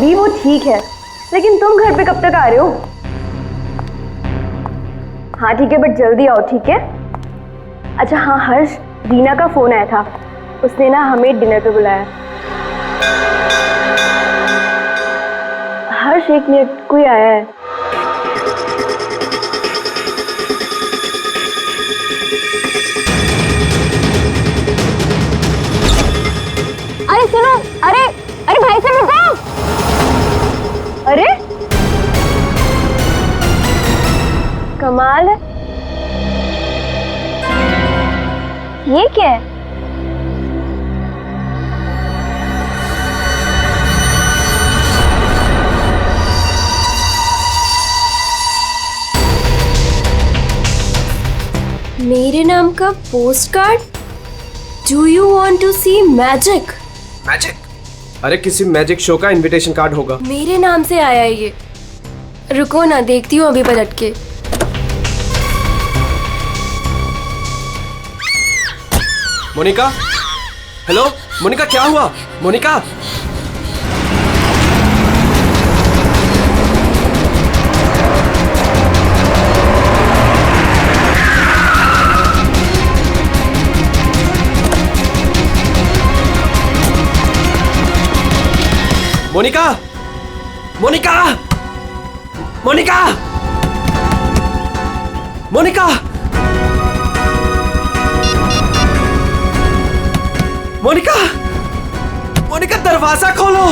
भाभी वो ठीक है, लेकिन तुम घर पे कब तक आ रहे हो? हाँ ठीक है, बट जल्दी आओ, ठीक है? अच्छा हाँ हर्ष, दीना का फोन आया था, उसने ना हमें डिनर पे बुलाया। हर्ष एक मिनट, कोई आया है। अरे सुनो, अरे अरे भाई साहब रुको। अरे कमाल है, ये क्या है? मेरे नाम का post card? Do you want to see magic? Magic? अरे किसी मैजिक शो का इनविटेशन कार्ड होगा। मेरे नाम से आया है ये। रुको ना, देखती हूँ अभी पलट के। मोनिका, हेलो मोनिका, क्या हुआ? मोनिका, मोनिका, मोनिका, मोनिका, मोनिका, मोनिका, मोनिका, दरवाजा खोलो।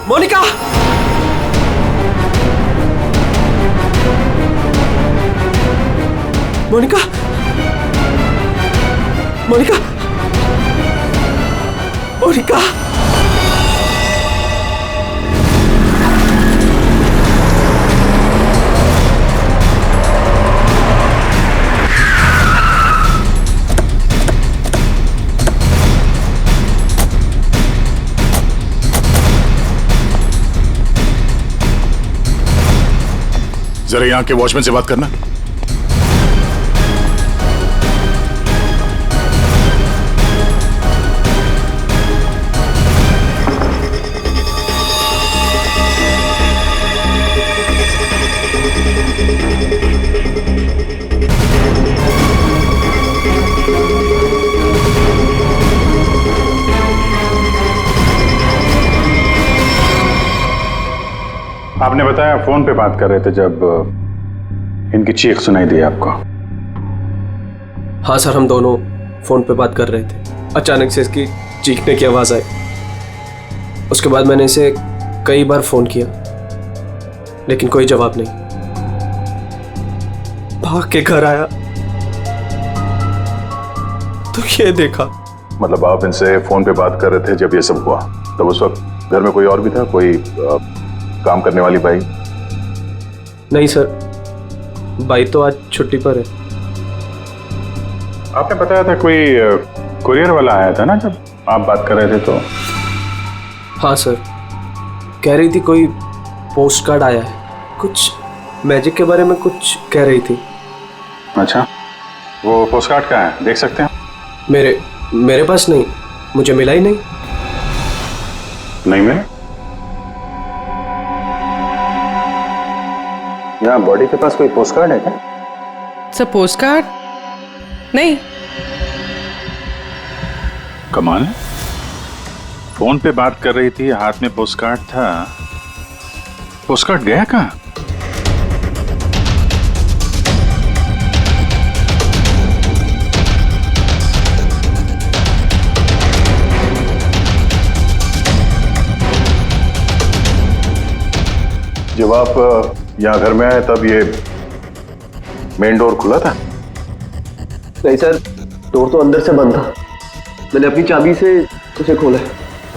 मोनिका, मोनिका, मोनिका, मोनिका, जरा यहाँ के वॉचमैन से बात करना। आपने बताया फोन पे बात कर रहे थे जब इनकी चीख सुनाई दी आपको। हाँ सर, हम दोनों फोन पे बात कर रहे थे। अचानक से इसकी चीखने की आवाज आई। उसके बाद मैंने इसे कई बार फोन किया, लेकिन कोई जवाब नहीं। भाग के घर आया तो ये देखा। मतलब आप इनसे फोन पे बात कर रहे थे जब ये सब हुआ? तब उस वक्त घर में कोई और भी था? कोई काम करने वाली बाई? नहीं सर, बाई तो आज छुट्टी पर है। आपने बताया था कोई कुरियर वाला आया था ना जब आप बात कर रहे थे तो? हाँ सर, कह रही थी कोई पोस्ट कार्ड आया है, कुछ मैजिक के बारे में कुछ कह रही थी। अच्छा, वो पोस्ट कार्ड कहाँ है, देख सकते हैं? मेरे पास नहीं, मुझे मिला ही नहीं। नहीं मिला? यहाँ बॉडी के पास कोई पोस्ट कार्ड है क्या? सर पोस्ट कार्ड नहीं। कमाल है, फोन पे बात कर रही थी, हाथ में पोस्ट कार्ड था। पोस्ट कार्ड गया कहाँ? जब आप यहाँ घर में आए तब ये मेन डोर खुला था? नहीं सर, डोर तो अंदर से बंद था। मैंने अपनी चाबी से उसे खोला।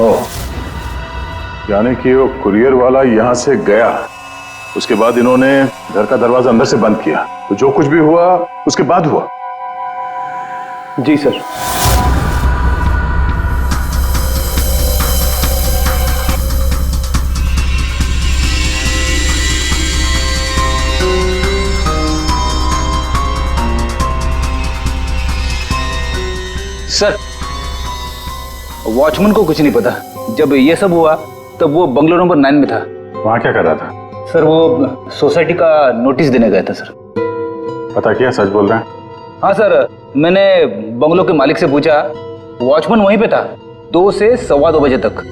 ओह, यानी कि वो कुरियर वाला यहाँ से गया, उसके बाद इन्होंने घर का दरवाजा अंदर से बंद किया, तो जो कुछ भी हुआ उसके बाद हुआ? जी सर। सर, वॉचमैन को कुछ नहीं पता। जब ये सब हुआ तब वो बंगलो नंबर 9 में था। वहां क्या कर रहा था? सर वो सोसाइटी का नोटिस देने गया था सर। पता किया, सच बोल रहे हैं? हाँ सर, मैंने बंगलो के मालिक से पूछा, वॉचमैन वहीं पे था 2 से 2:15 बजे तक।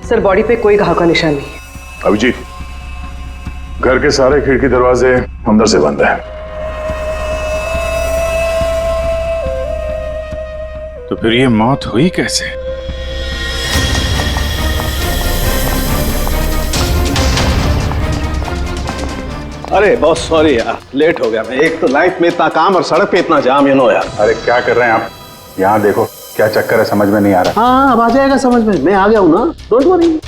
सर बॉडी पे कोई घाव का निशान नहीं है। अभिजीत, घर के सारे खिड़की दरवाजे अंदर से बंद है, तो फिर ये मौत हुई कैसे? अरे बहुत सॉरी यार, लेट हो गया मैं। एक तो लाइफ में इतना काम और सड़क पे इतना जाम, यू नो यार। अरे क्या कर रहे हैं आप? यहाँ देखो क्या चक्कर है, समझ में नहीं आ रहा। हाँ अब आ जाएगा समझ में, मैं आ गया हूँ ना, डोंट वरी।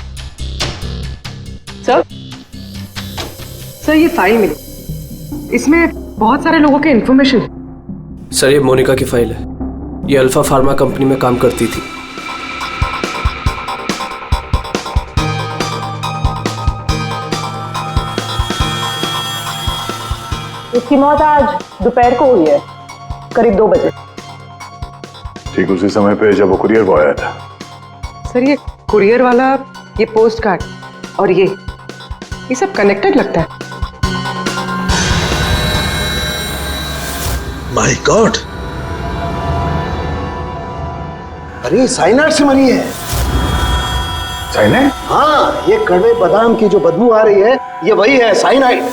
सर ये फाइल मिली, इसमें बहुत सारे लोगों के इन्फॉर्मेशन है। सर ये मोनिका की फाइल है। ये अल्फा फार्मा कंपनी में काम करती थी। इसकी मौत आज दोपहर को हुई है, करीब 2 बजे। ठीक उसी समय पे जब वो कुरियर बॉय आया था। सर ये कुरियर वाला, ये पोस्ट कार्ड और ये सब कनेक्टेड लगता है। माय गॉड, अरे साइनाइड से मरी है। साइनाइड? हाँ, ये कड़वे बादाम की जो बदबू आ रही है, ये वही है, साइनाइड।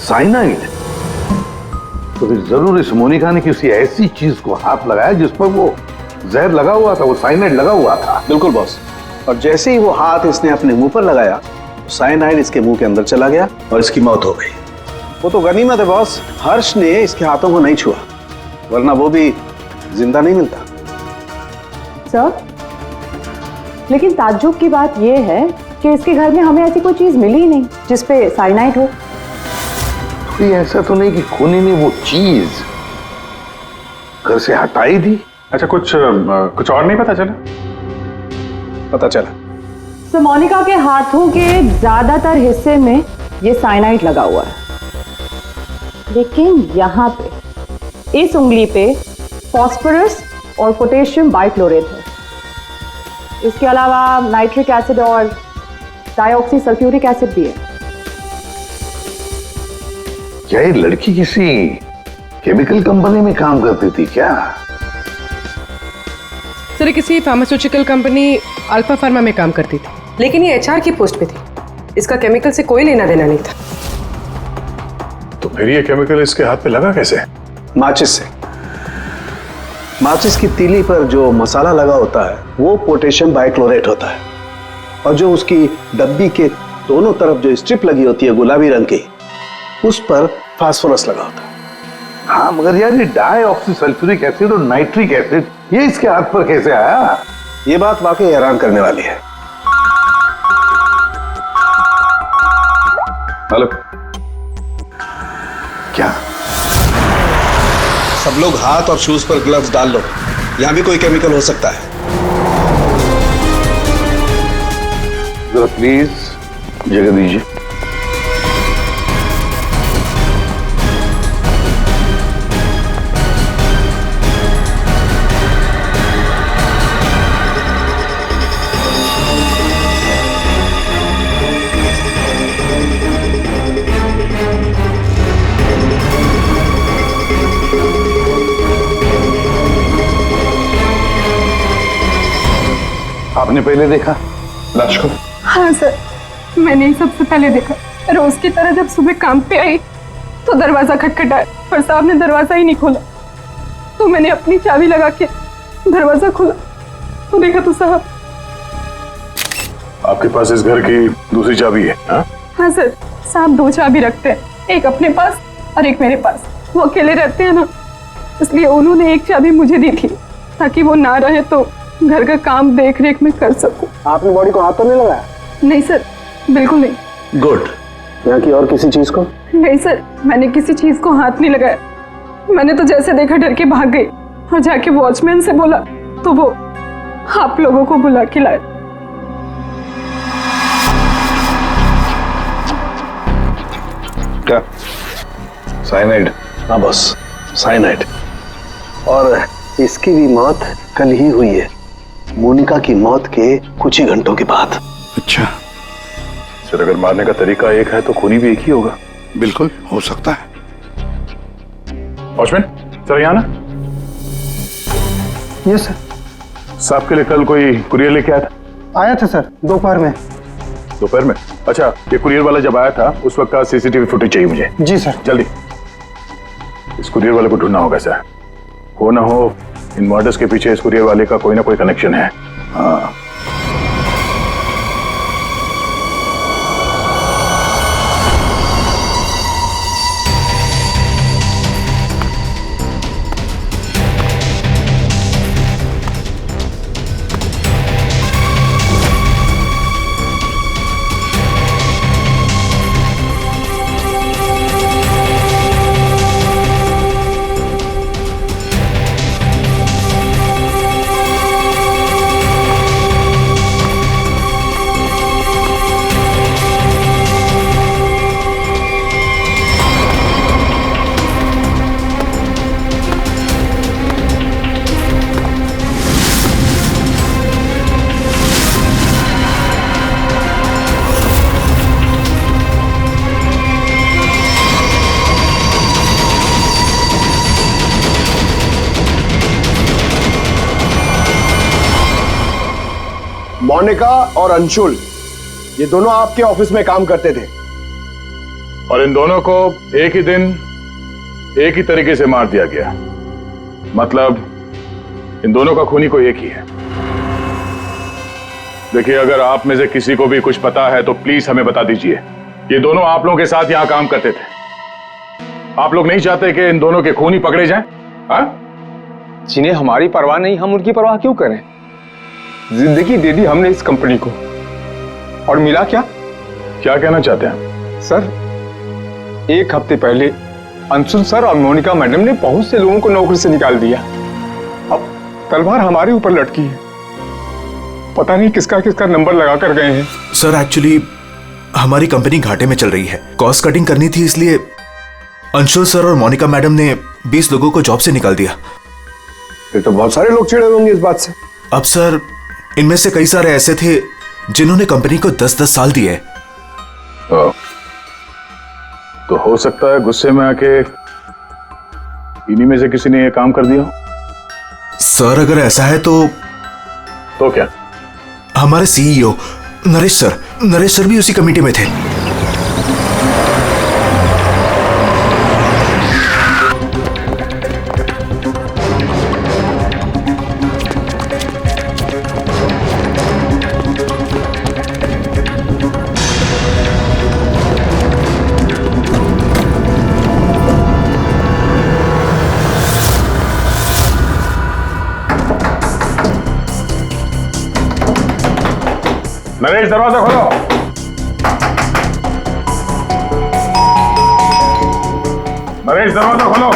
साइनाइड? तो फिर जरूर इस मोनिका ने किसी ऐसी चीज को हाथ लगाया जिस पर वो जहर लगा हुआ था, वो साइनाइड लगा हुआ था। बिल्कुल बॉस। और जैसे ही वो हाथ इसने अपने मुंह पर लगाया, साइनाइड इसके मुंह के अंदर चला गया और इसकी मौत हो गई। वो तो गनीमत है बॉस, हर्ष ने इसके हाथों को नहीं छुआ, वरना वो भी जिंदा नहीं मिलता। सर, लेकिन ताज्जुब की बात यह है कि इसके घर में हमें ऐसी कोई चीज मिली ही नहीं जिसपे साइनाइड हो। तो ऐसा तो नहीं कि खूनी ने वो चीज घर से हटाई दी? अच्छा, कुछ और नहीं पता चला? पता चला। तो मोनिका के हाथों के ज्यादातर हिस्से में ये साइनाइड लगा हुआ है, लेकिन यहाँ पे इस उंगली पे फास्फोरस और पोटेशियम बाइक्लोरेट है। इसके अलावा नाइट्रिक एसिड और डाइऑक्सी सल्फ्यूरिक एसिड भी है। क्या ये लड़की किसी केमिकल कंपनी में काम करती थी क्या? सर ये किसी फार्मास्यूटिकल कंपनी अल्फा फार्मा में काम करती थी, लेकिन ये एचआर की पोस्ट पे थी। इसका केमिकल से कोई लेना देना नहीं था। तो फिर ये केमिकल इसके हाथ पे लगा कैसे? माचिस से। माचिस की तीली पर जो मसाला लगा होता है वो पोटेशियम बाइक्लोरेट होता है, और जो उसकी डब्बी के दोनों तरफ जो स्ट्रिप लगी होती है गुलाबी रंग की, उस पर फास्फोरस लगा होता है। हाँ, मगर यार ये डाइऑक्सी सल्फ्यूरिक एसिड और नाइट्रिक एसिड ये इसके हाथ पर कैसे आया? ये बात वाकई हैरान करने वाली है। हेलो, क्या? सब लोग हाथ और शूज पर ग्लव्स डाल लो, यहां भी कोई केमिकल हो सकता है। जरा प्लीज जगह दीजिए। आपने पहले देखा लाश को? हाँ सर, मैंने ही सबसे पहले देखा। रोज की तरह जब सुबह काम पे आई तो दरवाजा खटखटाया, पर साहब ने दरवाजा ही नहीं खोला। तो मैंने अपनी चाबी लगा के दरवाजा खोला तो देखा तो साहब। आपके पास इस घर की दूसरी चाबी है? हाँ सर, साहब 2 चाबी रखते हैं, एक अपने पास और एक मेरे पास। वो अकेले रहते हैं ना, इसलिए उन्होंने एक चाबी मुझे दी थी ताकि वो ना रहे तो घर का काम देख रेख में कर सकूं। आपने बॉडी को हाथ तो नहीं लगाया? नहीं सर, बिल्कुल नहीं। गुड। यहाँ की और किसी चीज को? नहीं सर, मैंने किसी चीज को हाथ नहीं लगाया। मैंने तो जैसे देखा डर के भाग गई और जाके वॉचमैन से बोला तो वो आप लोगों को बुला के लाए। क्या? साइनाइड? हाँ बॉस, साइनाइड। और इसकी भी मौत कल ही हुई है, मोनिका की मौत के कुछ ही घंटों के बाद। अच्छा। सर अगर मारने का तरीका एक है तो खूनी भी एक ही होगा। बिल्कुल हो सकता है। वॉचमैन सर यहाँ ना। Yes sir. साहब के लिए कल कोई कुरियर लेके आया था? आया था सर, दोपहर में। दोपहर में? अच्छा, ये कुरियर वाला जब आया था उस वक्त का सीसीटीवी फुटेज चाहिए मुझे। जी सर। जल्दी। इस कुरियर वाले को ढूंढना होगा सर। हो ना हो इन मर्डर्स के पीछे इस कुरियर वाले का कोई ना कोई कनेक्शन है। हाँ। मोनिका और अंशुल, ये दोनों आपके ऑफिस में काम करते थे और इन दोनों को एक ही दिन एक ही तरीके से मार दिया गया। मतलब इन दोनों का खूनी कोई एक ही है। देखिए, अगर आप में से किसी को भी कुछ पता है तो प्लीज हमें बता दीजिए। ये दोनों आप लोगों के साथ यहां काम करते थे। आप लोग नहीं चाहते कि इन दोनों के खूनी पकड़े जाएं? जिन्हें हमारी परवाह नहीं, हम उनकी परवाह क्यों करें? जिंदगी दे दी हमने इस कंपनी को, और मिला क्या? क्या कहना चाहते हैं सर? एक हफ्ते पहले अंशुल सर और मोनिका मैडम ने बहुत से लोगों को नौकरी से निकाल दिया। अब तलवार हमारे ऊपर लटकी है। पता नहीं किसका किसका नंबर लगा कर गए हैं। सर एक्चुअली हमारी कंपनी घाटे में चल रही है, कॉस्ट कटिंग करनी थी, इसलिए अंशुल सर और मोनिका मैडम ने 20 लोगों को जॉब से निकाल दिया। फिर तो बहुत सारे लोग चिढ़े होंगे इस बात से। अब सर इनमें से कई सारे ऐसे थे जिन्होंने कंपनी को 10-10 साल दिए। तो हो सकता है गुस्से में आके इन्हीं में से किसी ने ये काम कर दिया। सर अगर ऐसा है तो क्या? हमारे सीईओ नरेश सर भी उसी कमेटी में थे। नरेश, दरवाजा खोलो। नरेश, दरवाजा खोलो।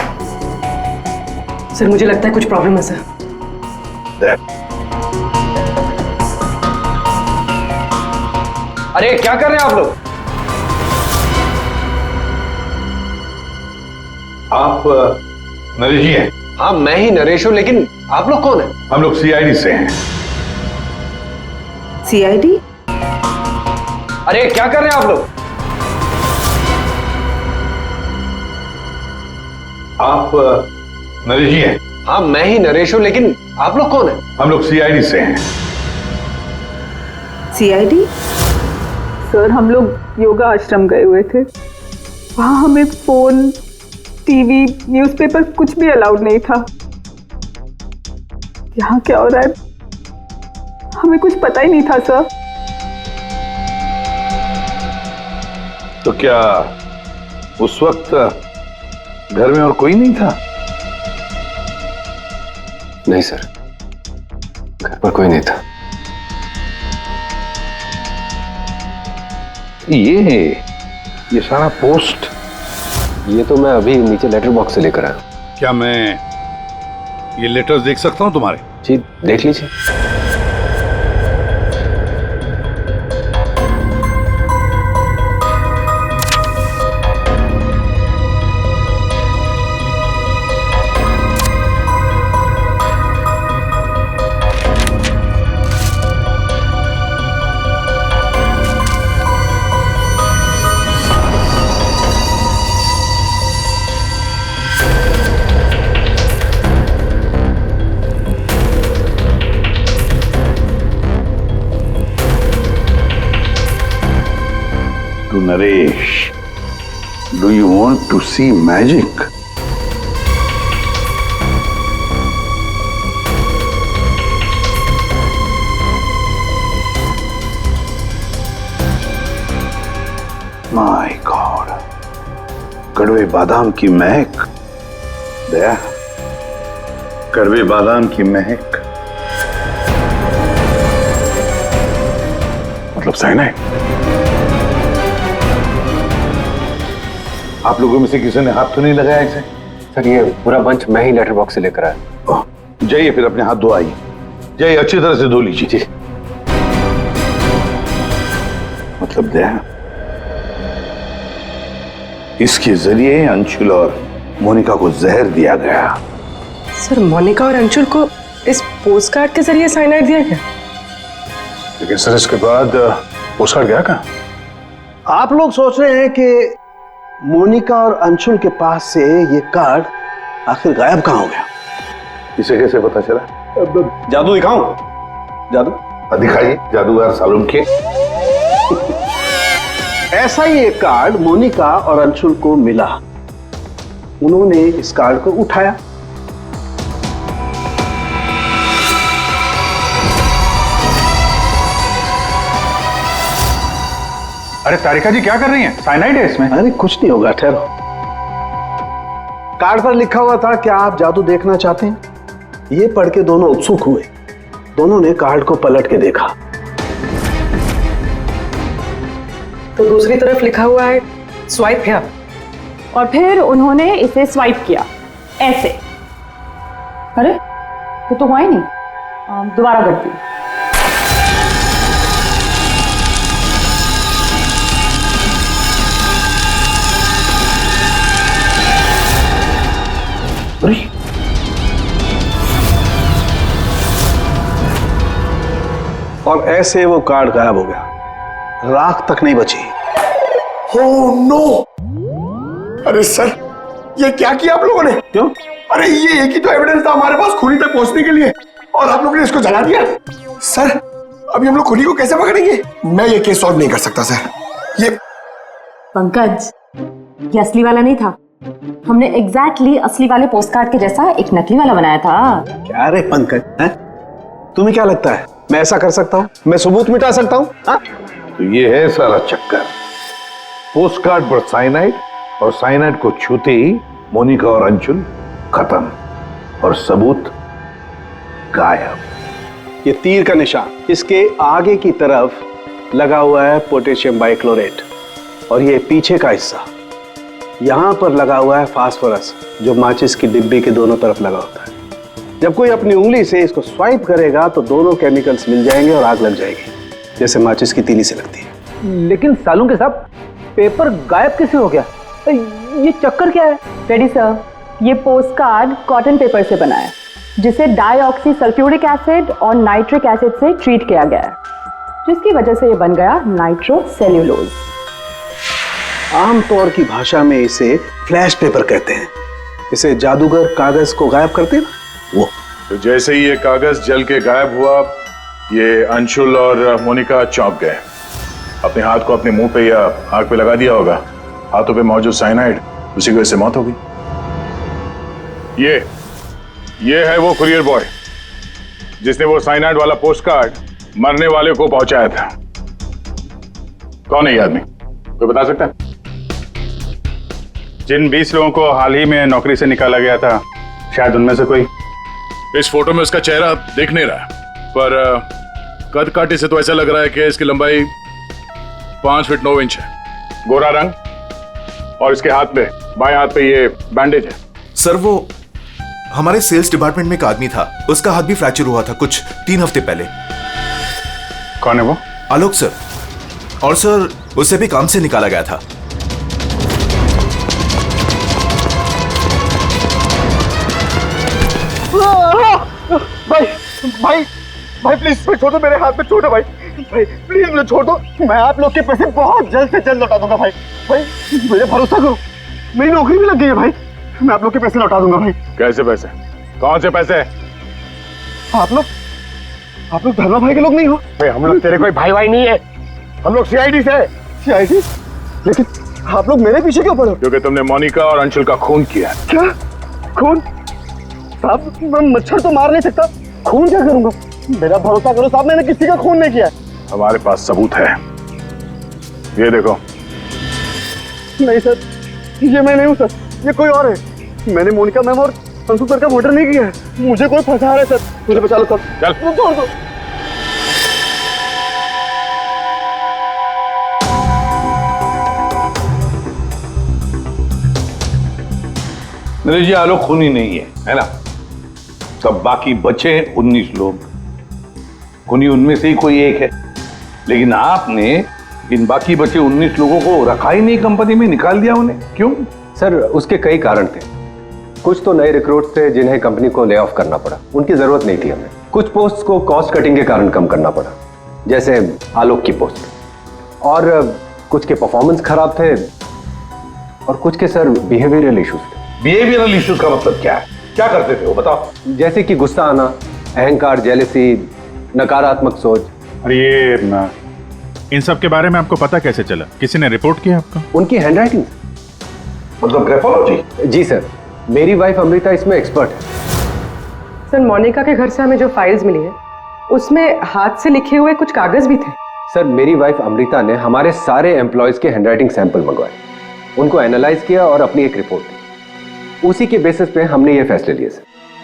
सर मुझे लगता है कुछ प्रॉब्लम है सर। अरे क्या कर रहे हैं आप लोग? आप नरेश जी हैं? हाँ मैं ही नरेश हूं, लेकिन आप लोग कौन हैं? हम लोग सीआईडी से हैं। सीआईडी? अरे क्या कर रहे हैं आप लोग? आप नरेश जी हैं? हाँ मैं ही नरेश हूं, लेकिन आप लोग कौन हैं? हम लोग सीआईडी से हैं। सीआईडी? सर हम लोग योगा आश्रम गए हुए थे, वहां हमें फोन, टीवी, न्यूज़पेपर कुछ भी अलाउड नहीं था। यहाँ क्या हो रहा है हमें कुछ पता ही नहीं था सर। तो क्या उस वक्त घर में और कोई नहीं था? नहीं सर, घर पर कोई नहीं था। ये सारा पोस्ट? ये तो मैं अभी नीचे लेटर बॉक्स से लेकर आया। क्या मैं ये लेटर्स देख सकता हूं तुम्हारे? जी देख लीजिए। to Naresh. Do you want to see magic? My God. कड़वे बादाम की महक। दया, कड़वे बादाम की महक मतलब साइनाइड। आप लोगों में से किसी ने हाथ तो नहीं लगाया इसे? सर ये पूरा बंच मैं ही लेटर बॉक्स से लेकर आया। जाइए फिर अपने हाथ धो आइए। जाइए अच्छी तरह से धो लीजिए। मतलब दया, इसके जरिए अंशुल और मोनिका को जहर दिया गया। सर मोनिका और अंशुल को इस पोस्टकार्ड के जरिए साइनाइड दिया गया? लेकिन सर इसके बाद पोस्टकार्ड गया कहाँ? आप लोग सोच रहे हैं कि मोनिका और अंशुल के पास से ये कार्ड आखिर गायब कहाँ हो गया? इसे कैसे पता चला? जादू दिखाऊं? जादू दिखाइए, जादूगर सालून के। ऐसा ही एक कार्ड मोनिका और अंशुल को मिला। उन्होंने इस कार्ड को उठाया। अरे तारिका जी क्या कर रही हैं? साइनाइड है इसमें। अरे कुछ नहीं होगा, ठहरो। कार्ड पर लिखा हुआ था, क्या आप जादू देखना चाहते हैं? ये पढ़ के दोनों उत्सुक हुए। दोनों ने कार्ड को पलट के देखा तो दूसरी तरफ लिखा हुआ है स्वाइप हियर। और फिर उन्होंने इसे स्वाइप किया ऐसे। अरे ये तो हुआ ही नहीं। दोबारा करती हूँ। और ऐसे वो कार्ड गायब हो गया। राख तक नहीं बची। Oh no! अरे सर, ये क्या किया आप लोगों ने? क्यों? अरे ये एक ही तो एविडेंस था हमारे पास खूनी तक पहुंचने के लिए, और आप लोगों ने इसको जला दिया। सर, अभी हम लोग खूनी को कैसे पकड़ेंगे? मैं ये केस सॉल्व नहीं कर सकता सर। ये पंकज, ये असली वाला नहीं था। हमने एग्जैक्टली असली वाले पोस्टकार्ड के जैसा एक नकली वाला बनाया था। क्या रे पंकज, हैं? तुम्हें क्या लगता है मैं ऐसा कर सकता हूँ? मैं सबूत मिटा सकता हूँ? तो ये है सारा चक्कर। पोस्टकार्ड पर साइनाइड, और साइनाइड को छूते ही मोनिका और अंशुल खत्म, और सबूत गायब। ये तीर का निशान, इसके आगे की तरफ लगा हुआ है पोटेशियम बाइक्लोरेट, और ये पीछे का हिस्सा यहां पर लगा हुआ है फास्फोरस, जो माचिस की डिब्बी के दोनों तरफ लगा होता है। जब कोई अपनी उंगली से इसको स्वाइप करेगा तो दोनों केमिकल्स मिल जाएंगे और आग लग जाएगी, जैसे माचिस की तीली से लगती है। लेकिन सालों के साथ पेपर गायब कैसे हो गया? ये चक्कर क्या है? रेडी सर, ये पोस्टकार्ड कॉटन पेपर से बना है, जिसे डाईऑक्सी सल्फ्यूरिक एसिड और नाइट्रिक एसिड से ट्रीट किया गया है, जिसकी वजह से ये बन गया नाइट्रोसेल्यूलोज। आमतौर की भाषा में इसे फ्लैश पेपर कहते हैं। इसे जादूगर कागज को गायब करते हैं वो। तो जैसे ही ये कागज जल के गायब हुआ, ये अंशुल और मोनिका चौंक गए। अपने हाथ को अपने मुंह पे या आंख पे लगा दिया होगा। हाथों पे मौजूद साइनाइड, उसी की वजह से मौत हो गई। ये है वो कुरियर बॉय जिसने वो साइनाइड वाला पोस्टकार्ड मरने वाले को पहुंचाया था। कौन है ये आदमी? कोई बता सकता है? जिन 20 लोगों को हाल ही में नौकरी से निकाला गया था, शायद उनमें से कोई। इस फोटो में उसका चेहरा दिख नहीं रहा, पर कद काटे से तो ऐसा लग रहा है कि इसकी लंबाई 5 फीट 9 इंच है। गोरा रंग, और इसके हाथ पे, बाएं हाथ पे ये बैंडेज है। सर वो हमारे सेल्स डिपार्टमेंट में एक आदमी था, उसका हाथ भी फ्रैक्चर हुआ था कुछ 3 हफ्ते पहले। कौन है वो? आलोक सर। और सर उसे भी काम से निकाला गया था। भाई प्लीज छोड़ दो, मेरे हाथ में चोट है भाई प्लीज मुझे छोड़ दो। मैं आप लोग के पैसे बहुत जल्द से जल्द लौटा दूंगा भाई मुझे भरोसा करो, मेरी नौकरी भी लग गई है भाई, मैं आप लोग के पैसे लौटा दूंगा भाई। कैसे पैसे? कौन से पैसे? आप लोग धर्मा भाई के लोग नहीं हो? भाई हम लोग तेरे कोई भाई नहीं है, हम लोग सीआईडी से। सीआईडी? लेकिन आप लोग मेरे पीछे क्यों पड़े हो? क्योंकि तुमने मोनिका और अंशुल का खून किया। क्या खून? साहब मैं मच्छर तो मार नहीं सकता, खून क्या करूंगा? मेरा भरोसा करो साहब, मैंने किसी का खून नहीं किया। हमारे पास सबूत है, ये देखो। नहीं सर, ये मैं नहीं हूँ सर, ये कोई और है। मैंने मोनिका मैम और अंशुल सर का मर्डर नहीं किया है। मुझे कोई फंसा रहा है सर, मुझे बचा लो सर। चल छोड़ दो। नरेश जी, आलोक खूनी नहीं है ना? सब बाकी बचे 19 लोग, खूनी उनमें से ही कोई एक है। लेकिन आपने इन बाकी बचे 19 लोगों को रखा ही नहीं कंपनी में, निकाल दिया उन्हें, क्यों? सर उसके कई कारण थे। कुछ तो नए रिक्रूट थे जिन्हें कंपनी को ले ऑफ करना पड़ा, उनकी जरूरत नहीं थी हमें। कुछ पोस्ट को कॉस्ट कटिंग के कारण कम करना पड़ा, जैसे आलोक की पोस्ट। और कुछ के परफॉर्मेंस खराब थे और कुछ के सर बिहेवियरल इश्यूज थे। बिहेवियरल इश्यूज का मतलब क्या है? क्या करते थे वो बताओ? जैसे कि गुस्सा आना, अहंकार, जेलसी, नकारात्मक सोच। अरे ये इन सब के बारे में आपको पता कैसे चला? किसी ने रिपोर्ट किया आपको? उनकी हैंडराइटिंग। मतलब ग्राफोलॉजी? जी सर, मेरी वाइफ अमृता इसमें एक्सपर्ट है। सर मोनिका के घर से हमें जो फाइल्स मिली है उसमें हाथ से लिखे हुए कुछ कागज भी थे। सर मेरी वाइफ अमृता ने हमारे सारे एम्प्लॉयज के हैंडराइटिंग सैंपल मंगवाए, उनको एनालाइज किया और अपनी एक रिपोर्ट दी। उसी के बेसिस पे हमने ये फैसले लिए सर।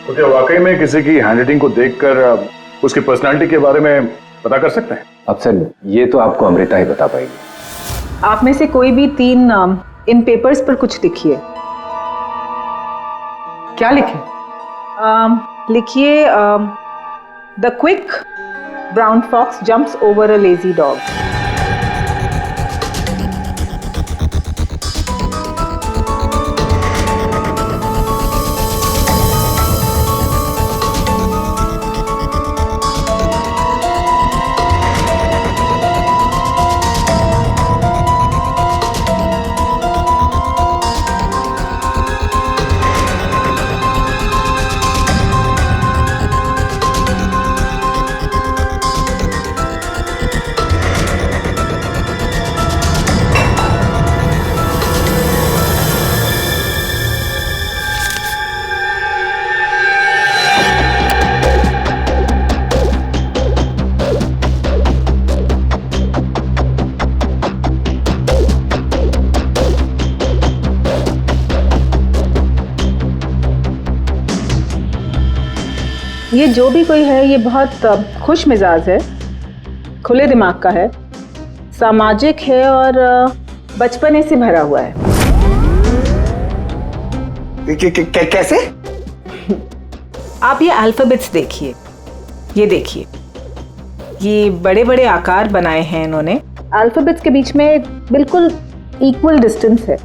तो क्या वाकई में किसी की हैंडराइटिंग को देखकर उसकी पर्सनालिटी के बारे में पता कर सकते हैं? अब सर ये तो आपको अमृता ही बता पाएगी। आप में से कोई भी 3 नाम इन पेपर्स पर कुछ लिखिए। क्या लिखे? लिखिए the quick brown fox jumps over a lazy dog. ये जो भी कोई है ये बहुत खुश मिजाज है, खुले दिमाग का है, सामाजिक है और बचपने से भरा हुआ है। कैसे? आप ये अल्फाबेट्स देखिए, ये देखिए, ये बड़े बड़े आकार बनाए हैं इन्होंने। अल्फाबेट्स के बीच में बिल्कुल इक्वल डिस्टेंस है।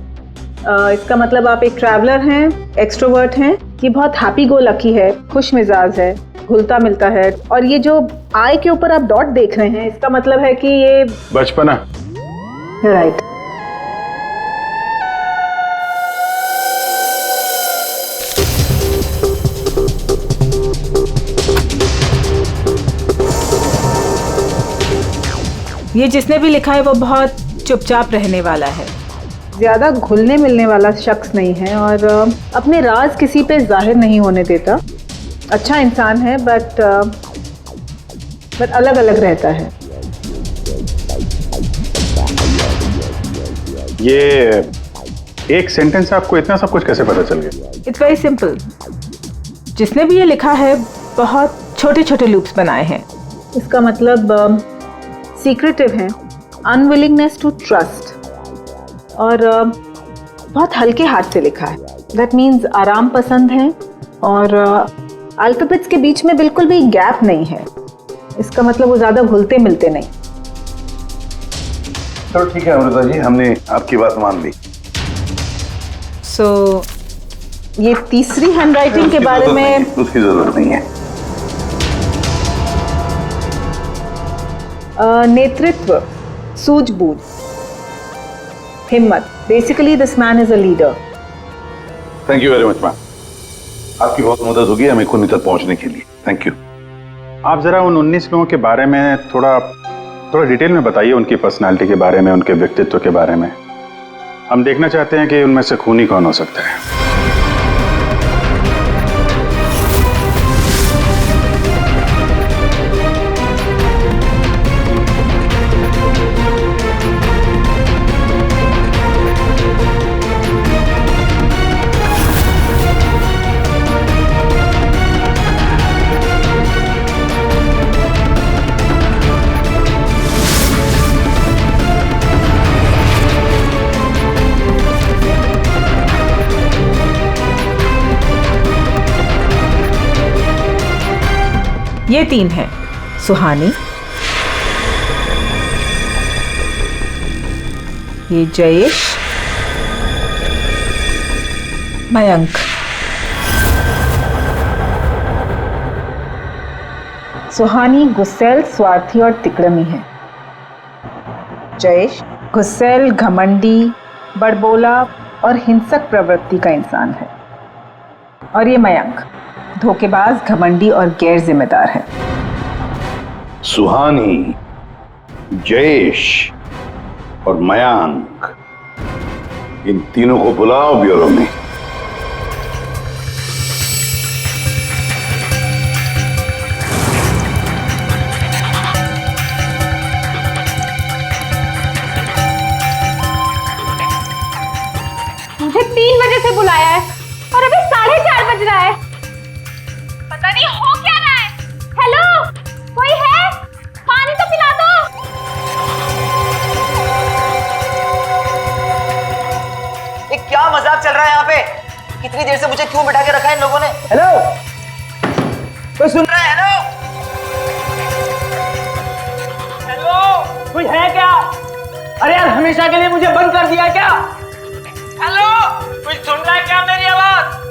इसका मतलब आप एक ट्रैवलर हैं, एक्सट्रोवर्ट हैं, ये बहुत हैप्पी गो लकी है, खुश मिजाज है, घुलता मिलता है। और ये जो आई के ऊपर आप डॉट देख रहे हैं इसका मतलब है कि ये बचपना। राइट। ये जिसने भी लिखा है वो बहुत चुपचाप रहने वाला है, ज़्यादा घुलने मिलने वाला शख्स नहीं है और अपने राज किसी पे जाहिर नहीं होने देता। अच्छा इंसान है बट अलग अलग रहता है। ये एक सेंटेंस से आपको इतना सब कुछ कैसे पता चल गया? It's very simple. जिसने भी ये लिखा है बहुत छोटे छोटे लूप्स बनाए हैं। इसका मतलब सीक्रेटिव है, अनविलिंगनेस टू ट्रस्ट, और बहुत हल्के हाथ से लिखा है। दैट मीन्स आराम पसंद है और अल्फाबेट्स के बीच में बिल्कुल भी गैप नहीं है। इसका मतलब वो ज़्यादा घुलते मिलते नहीं। चलो ठीक है अमृता जी, हमने आपकी बात मान ली। सो ये तीसरी हैंडराइटिंग के बारे में उसकी जरूरत नहीं है। नेतृत्व, सूझबूझ, हिम्मत। Basically this man is a leader. Thank you very much ma'am, आपकी बहुत मदद होगी हमें खूनी तक पहुंचने के लिए। Thank you. आप जरा उन 19 लोगों के बारे में थोड़ा डिटेल में बताइए, उनकी पर्सनालिटी के बारे में, उनके व्यक्तित्व के बारे में। हम देखना चाहते हैं कि उनमें से खूनी कौन हो सकता है। ये 3 हैं, सुहानी, ये जयेश, मयंक। सुहानी गुस्सैल, स्वार्थी और तिकड़मी है। जयेश गुस्सैल, घमंडी, बड़बोला और हिंसक प्रवृत्ति का इंसान है। और ये मयंक धोखेबाज, घमंडी और गैर जिम्मेदार है। सुहानी, जयेश और मयांक, इन तीनों को बुलाओ ब्यूरो में। मुझे 3 बजे से बुलाया है और अभी 4:30 बज रहा है। पता नहीं हो क्या रहा है। हेलो, कोई है? पानी तो पिला दो। ये क्या मजाक चल रहा है यहाँ पे? कितनी देर से मुझे क्यों बिठा के रखा है इन लोगों ने? हेलो, कोई सुन रहा है? हेलो, हेलो, कोई है क्या? अरे यार, हमेशा के लिए मुझे बंद कर दिया क्या? हेलो, कोई सुन रहा है क्या मेरी आवाज?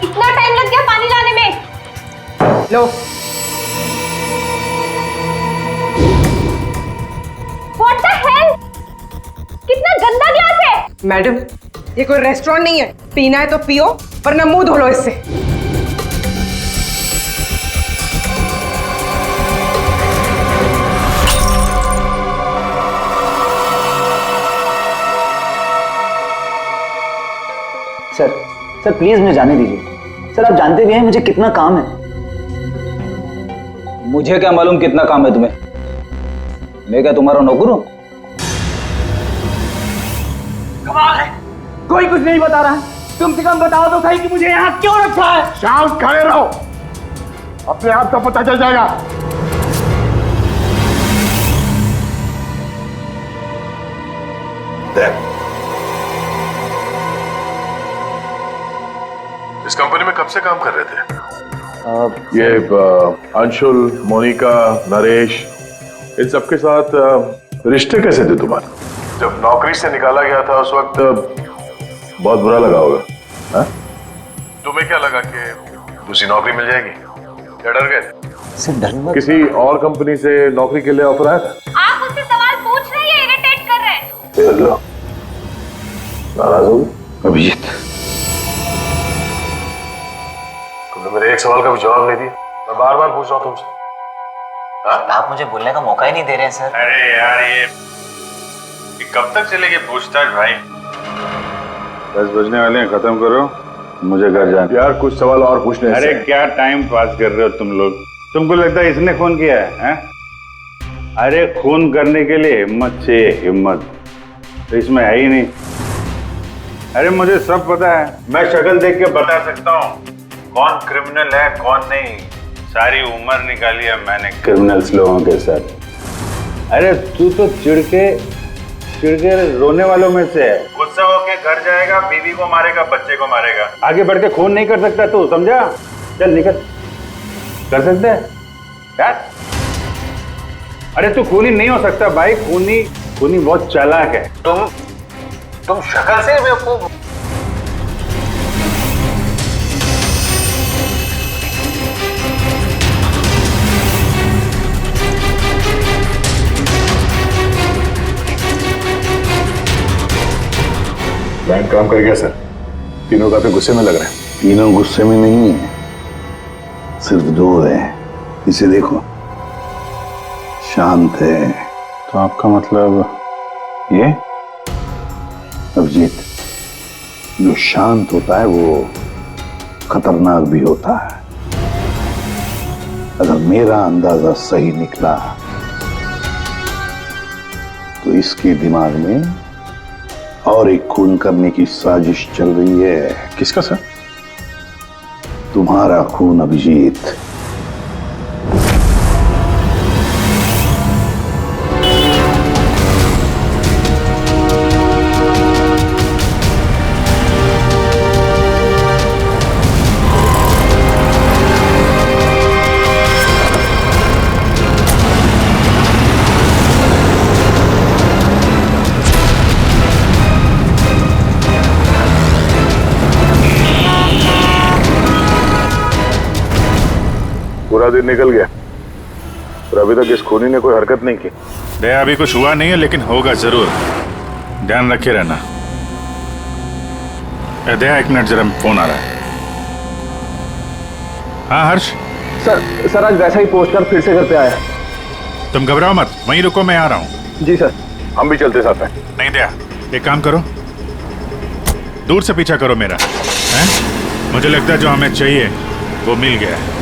इतना टाइम लग गया पानी लाने में। लो, What the hell? कितना गंदा ग्लास है। मैडम, ये कोई रेस्टोरेंट नहीं है। पीना है तो पियो, वरना मुंह धो लो इससे। सर प्लीज मुझे जाने दीजिए। सर, आप जानते भी हैं मुझे कितना काम है। मुझे क्या मालूम कितना काम है तुम्हें? मैं क्या तुम्हारा नौकर हूं? कमाल है, कोई कुछ नहीं बता रहा है। कम से कम बताओ तो सही कि मुझे यहाँ क्यों रखा है। शांत खड़े रहो, अपने आप का पता चल जाएगा। इस कंपनी में कब से काम कर रहे थे? ये अंशुल, मोनिका, नरेश, इन सबके साथ रिश्ते कैसे थे तुम्हारे? जब नौकरी से निकाला गया था उस वक्त बहुत बुरा लगा होगा, हाँ? तुम्हें क्या लगा कि दूसरी नौकरी मिल जाएगी? क्या डर गए? किसी और कंपनी से नौकरी के लिए ऑफर आया था? आप मुझसे सवाल पूछ रहे हैं, इरिटेट कर रहे हैं। नाराज हो अभिजीत? तुमने मेरे एक सवाल का भी जवाब नहीं दिया। मैं बार बार पूछ रहा हूँ तुमसे। आप मुझे बोलने का मौका ही नहीं दे रहे हैं सर। अरे यार, ये कब तक चलेगी पूछताछ भाई? 10 बजने वाले हैं, खत्म करो, मुझे घर जाना। यार कुछ सवाल और पूछने। अरे क्या टाइम पास कर रहे हो तुम लोग? तुमको लगता है इसने खून किया है? अरे खून करने के लिए हिम्मत चाहिए, हिम्मत तो इसमें है ही नहीं। अरे मुझे सब पता है, मैं शक्ल देख के बता सकता हूँ कौन क्रिमिनल है कौन नहीं। सारी उम्र निकाली है मैंने क्रिमिनल्स लोगों के साथ। अरे तू तो चिढ़ के रोने वालों में से है। गुस्सा होके घर जाएगा, बीवी को मारेगा, बच्चे को मारेगा, आगे बढ़ के खून नहीं कर सकता तू, समझा? चल निकल। कर सकता है यार? अरे तू खूनी नहीं हो सकता भाई, खूनी बहुत चालाक है। तुम शक्ल से बेवकूफ। बैंक काम कर गया सर। तीनों काफी गुस्से में लग रहे हैं। तीनों गुस्से में नहीं है, सिर्फ 2 हैं। इसे देखो, शांत है। तो आपका मतलब ये? अभिजीत, जो शांत होता है वो खतरनाक भी होता है। अगर मेरा अंदाजा सही निकला तो इसके दिमाग में और एक खून करने की साजिश चल रही है। किसका सर? तुम्हारा खून अभिजीत। पूरा दिन निकल गया और अभी तक इस खूनी ने कोई हरकत नहीं की। दया, अभी कुछ हुआ नहीं है, लेकिन होगा जरूर। ध्यान रखे रहना। दया, 1 मिनट, जरा फोन आ रहा है। हाँ हर्ष। सर आज वैसा ही पोस्ट कर फिर से घर पे आया। तुम घबराओ मत, वहीं रुको, मैं आ रहा हूँ। जी सर। हम भी चलते साथ हैं। नहीं दया, एक काम करो, दूर से पीछा करो मेरा, हैं? मुझे लगता है जो हमें चाहिए वो मिल गया है।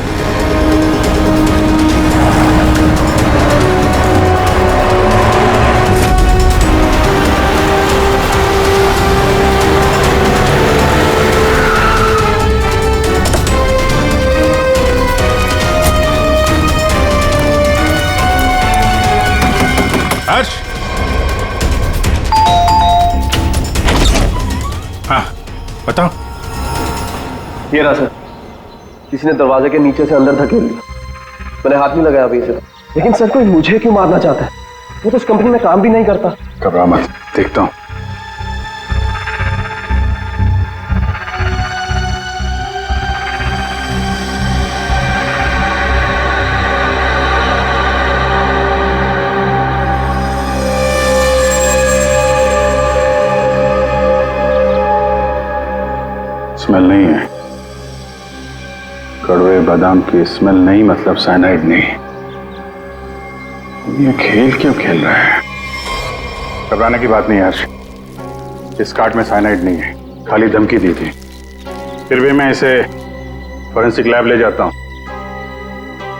हर्ष। हाँ बताओ। ये रहा सर, किसी ने दरवाजे के नीचे से अंदर धकेल लिया। मैंने हाथ नहीं लगाया अभी से, लेकिन सर कोई मुझे क्यों मारना चाहता है? वो तो उस कंपनी में काम भी नहीं करता। घबरा मत, देखता हूँ। स्मेल नहीं है, कड़वे बादाम की स्मेल नहीं, मतलब साइनाइड नहीं। ये खेल क्यों खेल रहा है? घबराने की बात नहीं हर्ष, इस कार्ड में साइनाइड नहीं है, खाली धमकी दी थी। फिर भी मैं इसे फॉरेंसिक लैब ले जाता हूं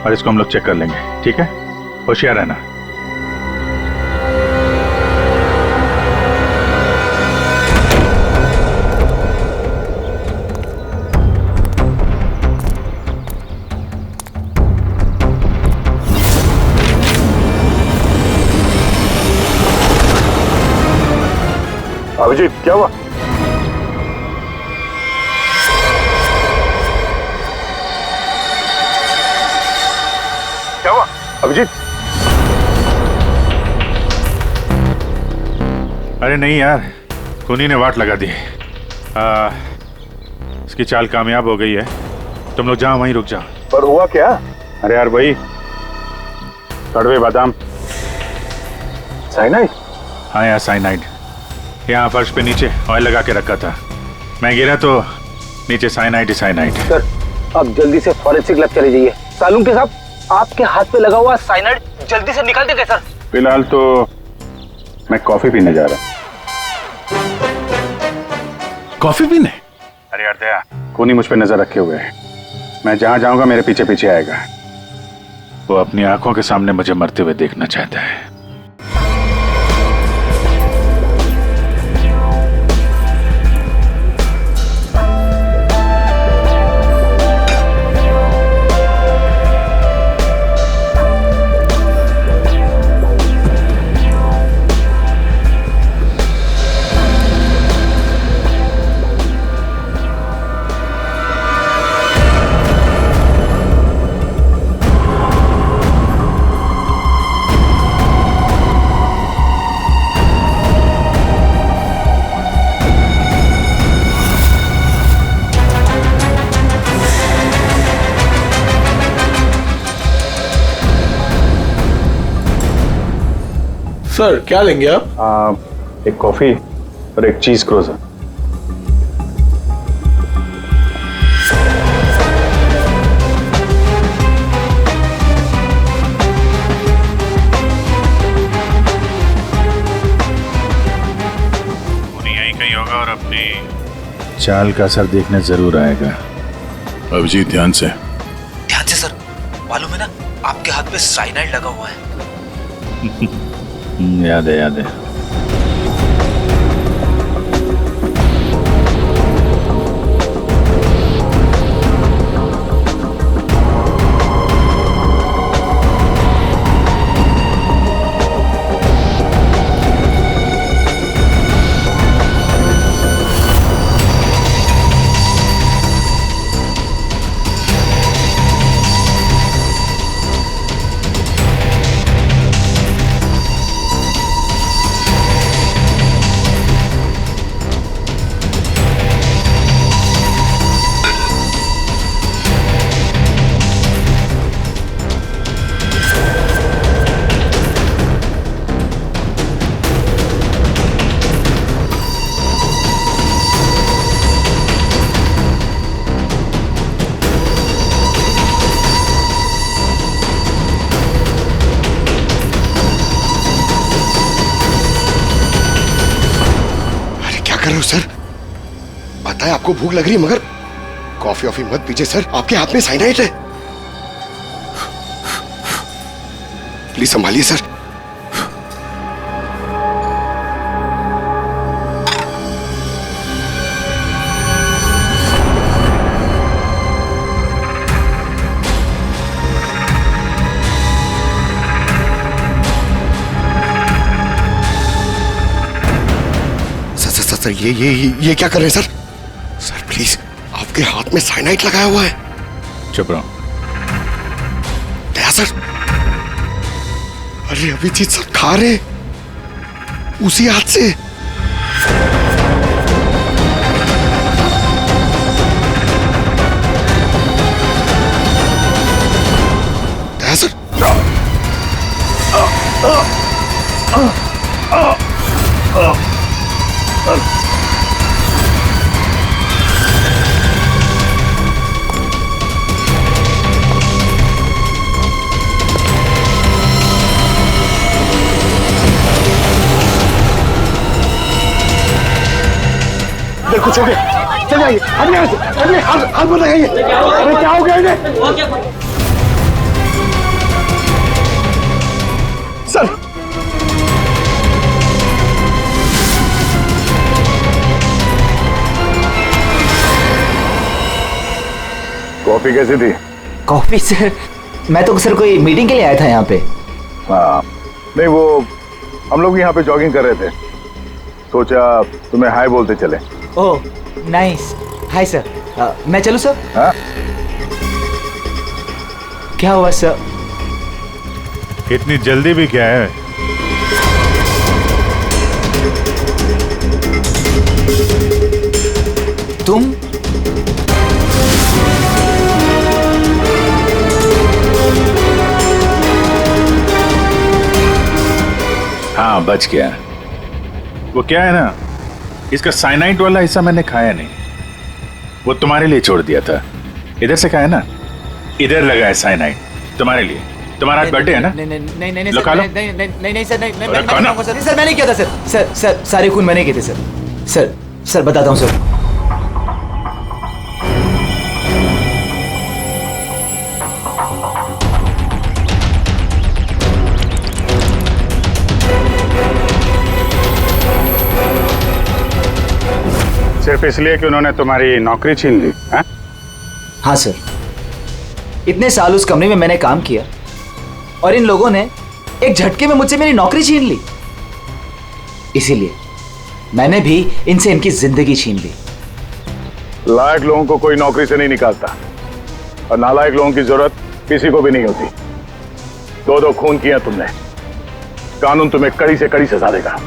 और इसको हम लोग चेक कर लेंगे, ठीक है? होशियार रहना। अभिजीत, क्या हुआ? क्या हुआ अभिजीत? अरे नहीं यार, खूनी ने वाट लगा दी। इसकी चाल कामयाब हो गई है। तुम लोग जाओ, वहीं रुक जाओ। पर हुआ क्या? अरे यार वही कड़वे बादाम। साइनाइड? हाँ यार, साइनाइड। यहाँ फर्श पे नीचे ऑयल लगा के रखा था, मैं गिरा तो नीचे साइनाइड ही साइनाइड। सर आप जल्दी से फॉरेंसिक लैब चले जाइए। सालून के साहब, आपके हाथ पे लगा हुआ साइनाइड जल्दी से निकाल देंगे सर। फिलहाल तो मैं कॉफी पीने जा रहा हूँ। कॉफी पीने? अरे यार दया, खूनी मुझ पे नजर रखे हुए है। मैं जहां जाऊंगा मेरे पीछे पीछे आएगा। वो अपनी आंखों के सामने मुझे मरते हुए देखना चाहता है। सर क्या लेंगे आप? एक कॉफी और एक चीज क्रोजर। चाल का असर देखने जरूर आएगा। अभिजीत ध्यान से। ध्यान से सर, मालूम है ना आपके हाथ पे साइनाइड लगा हुआ है। याद है, याद है। कर रहे हो सर? पता है आपको भूख लग रही है, मगर कॉफी वॉफी मत पीजिए सर, आपके हाथ में साइनाइड है। Please संभालिए sir. सर ये क्या कर रहे हैं सर? सर प्लीज, आपके हाथ में साइनाइड लगाया हुआ है। चुप रहो। दया सर, अरे अभिजीत सर खा रहे उसी हाथ से। दया सर, कुछ हो गया, चल जाइए, हाथ मत लगाइए। अरे क्या हो गया इन्हें? सर कॉफी कैसी थी? कॉफी सर, मैं तो सर कोई मीटिंग के लिए आया था यहाँ पे। हाँ, नहीं वो हम लोग यहाँ पे जॉगिंग कर रहे थे, सोचा तुम्हें हाय बोलते चले। Oh nice, hi sir. मैं चलूं सर? हाँ? क्या हुआ सर? इतनी जल्दी भी क्या है? तुम? हाँ बच गया। वो क्या है ना, इसका साइनाइड वाला हिस्सा मैंने खाया नहीं, वो तुम्हारे लिए छोड़ दिया था। इधर से खाया ना, इधर लगा है साइनाइड तुम्हारे लिए। तुम्हारा आज बर्थडे है ना? नहीं लो खा लो। नहीं सर, नहीं सर, मैंने किया था सर। सर सारे खून मैंने किए थे सर। सर बताता हूँ सर। सिर्फ इसलिए कि उन्होंने तुम्हारी नौकरी छीन ली? हाँ सर, इतने साल उस कंपनी में मैंने काम किया और इन लोगों ने एक झटके में मुझसे मेरी नौकरी छीन ली। इसीलिए मैंने भी इनसे इनकी जिंदगी छीन ली। लायक लोगों को कोई नौकरी से नहीं निकालता और नालायक लोगों की जरूरत किसी को भी नहीं होती। दो खून किया तुमने, कानून तुम्हें कड़ी से कड़ी सजा देगा।